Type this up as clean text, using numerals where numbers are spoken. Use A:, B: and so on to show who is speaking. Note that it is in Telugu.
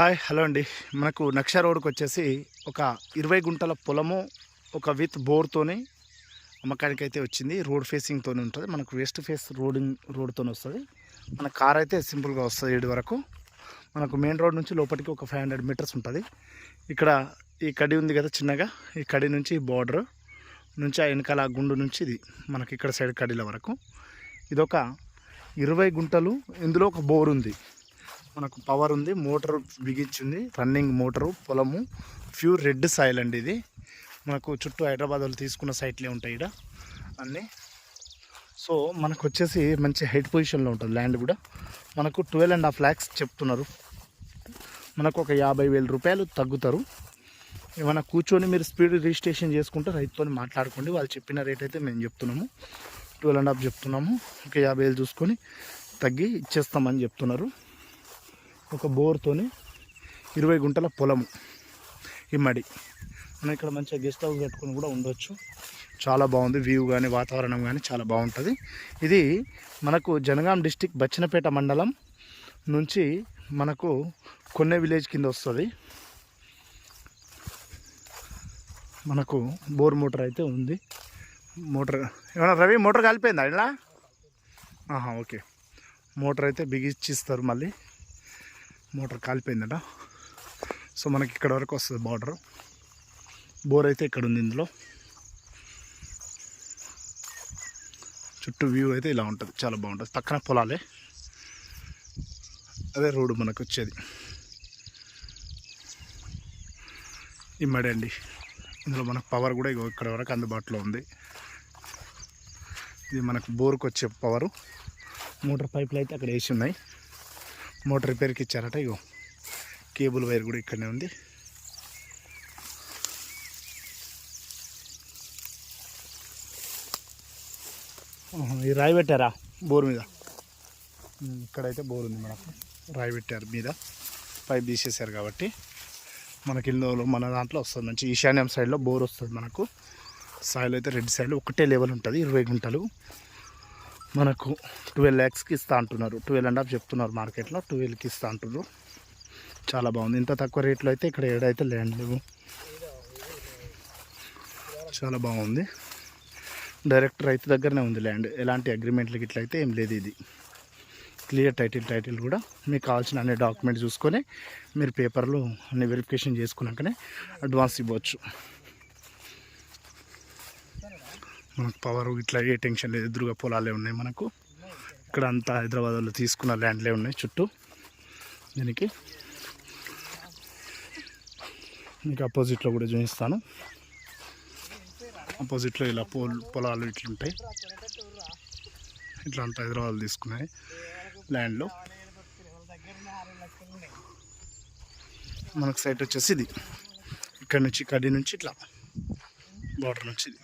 A: హాయ్ హలో అండి. మనకు నక్ష రోడ్కి వచ్చేసి ఒక 20 గుంటల పొలము ఒక విత్ బోర్తోని అమ్మకానికి అయితే వచ్చింది. రోడ్ ఫేసింగ్తో ఉంటుంది. మనకు వెస్ట్ ఫేస్ రోడ్తో వస్తుంది. మన కార్ అయితే సింపుల్గా వస్తుంది 7 వరకు. మనకు మెయిన్ రోడ్ నుంచి లోపలికి ఒక 500 మీటర్స్ ఉంటుంది. ఇక్కడ ఈ కడి ఉంది కదా చిన్నగా, ఈ కడి నుంచి బార్డర్ నుంచి ఆ వెనకాల గుండు నుంచి ఇది మనకి ఇక్కడ సైడ్ కడిల వరకు ఇదొక 20 గుంటలు. ఇందులో ఒక బోర్ ఉంది, మనకు పవర్ ఉంది, మోటార్ బిగించింది, రన్నింగ్ మోటరు, పొలము ప్యూర్ రెడ్ సాయిల్ అండి. ఇది మనకు చుట్టూ హైదరాబాద్ వాళ్ళు తీసుకున్న సైట్లే ఉంటాయి ఇక్కడ అన్నీ. సో మనకు వచ్చేసి మంచి హైట్ పొజిషన్లో ఉంటుంది ల్యాండ్ కూడా. మనకు 12.5 lakhs చెప్తున్నారు. మనకు ఒక 50,000 రూపాయలు తగ్గుతారు. ఏమైనా కూర్చొని మీరు స్పీడ్ రిజిస్ట్రేషన్ చేసుకుంటే రైతుతో మాట్లాడుకోండి. వాళ్ళు చెప్పిన రేట్ అయితే మేము చెప్తున్నాము, 12.5 చెప్తున్నాము. ఒక 50,000 చూసుకొని తగ్గి ఇచ్చేస్తామని చెప్తున్నారు. ఒక బోర్తోని 20 గుంటల పొలము ఇమ్మడి. మనం ఇక్కడ మంచిగా గెస్ట్ హౌస్ కట్టుకొని కూడా ఉండొచ్చు. చాలా బాగుంది, వ్యూ కానీ వాతావరణం కానీ చాలా బాగుంటుంది. ఇది మనకు జనగాం డిస్టిక్ బచ్చనపేట మండలం నుంచి మనకు కొన్నే విలేజ్ కింద వస్తుంది. మనకు బోర్ మోటార్ అయితే ఉంది. మోటార్ ఏమన్నా రవి మోటార్ కాలిపోయిందా ఇలా? ఓకే, మోటార్ అయితే బిగిచ్చిస్తారు. మళ్ళీ మోటార్ కాలిపోయిందట. సో మనకి ఇక్కడ వరకు వస్తుంది బార్డర్. బోర్ అయితే ఇక్కడ ఉంది. ఇందులో చుట్టూ వ్యూ అయితే ఇలా ఉంటుంది, చాలా బాగుంటుంది. పక్కన పొలాలే, అదే రోడ్డు మనకు వచ్చేది. ఇమ్మడి అండి. ఇందులో మనకు పవర్ కూడా ఇక్కడ వరకు అందుబాటులో ఉంది. ఇది మనకు బోర్కి వచ్చే పవరు. మోటార్ పైపులు అయితే అక్కడ వేసి ఉన్నాయి. మోటార్ రిపేర్కి ఇచ్చారట. ఇగో కేబుల్ వైర్ కూడా ఇక్కడనే ఉంది. ఈ రాయి పెట్టారా బోర్ మీద? ఇక్కడైతే బోర్ ఉంది, మనకు రాయి పెట్టారు మీద, పైప్ తీసేశారు కాబట్టి మనకి ఇందులో మన దాంట్లో వస్తుంది. మంచి ఈశాన్యం సైడ్లో బోర్ వస్తుంది. మనకు సాయిల్ అయితే రెడ్ సైడ్ ఒకటే లెవెల్ ఉంటుంది. 20 గుంటలు మనకు 12 lakhsకి ఇస్తా అంటున్నారు. 12.5 చెప్తున్నారు మార్కెట్లో, 12కి ఇస్తా అంటున్నారు. చాలా బాగుంది. ఇంత తక్కువ రేట్లో అయితే ఇక్కడ ఏడైతే ల్యాండ్ లేవు. చాలా బాగుంది. డైరెక్ట్ రైతు దగ్గరనే ఉంది ల్యాండ్. ఎలాంటి అగ్రిమెంట్లకి ఇట్లయితే ఏం లేదు. ఇది క్లియర్ టైటిల్ కూడా. మీకు కావాల్సిన అన్ని డాక్యుమెంట్స్ చూసుకొని మీరు పేపర్లు అన్ని వెరిఫికేషన్ చేసుకున్నాకనే అడ్వాన్స్ ఇవ్వచ్చు. మనకు పవర్ ఇట్లా ఏ టెన్షన్ లేదు. ఎదురుగా పొలాలే ఉన్నాయి మనకు. ఇక్కడ అంతా హైదరాబాద్లో తీసుకున్న ల్యాండ్లే ఉన్నాయి చుట్టూ. దీనికి మీకు అపోజిట్లో కూడా చూపిస్తాను. అపోజిట్లో ఇలా పొలాలు ఇట్లుంటాయి. ఇట్లా అంతా హైదరాబాద్ తీసుకున్నాయి ల్యాండ్లో. మనకు సైట్ వచ్చేసి ఇది. ఇక్కడ నుంచి కడి నుంచి ఇట్లా బార్డర్ నుంచి ఇది.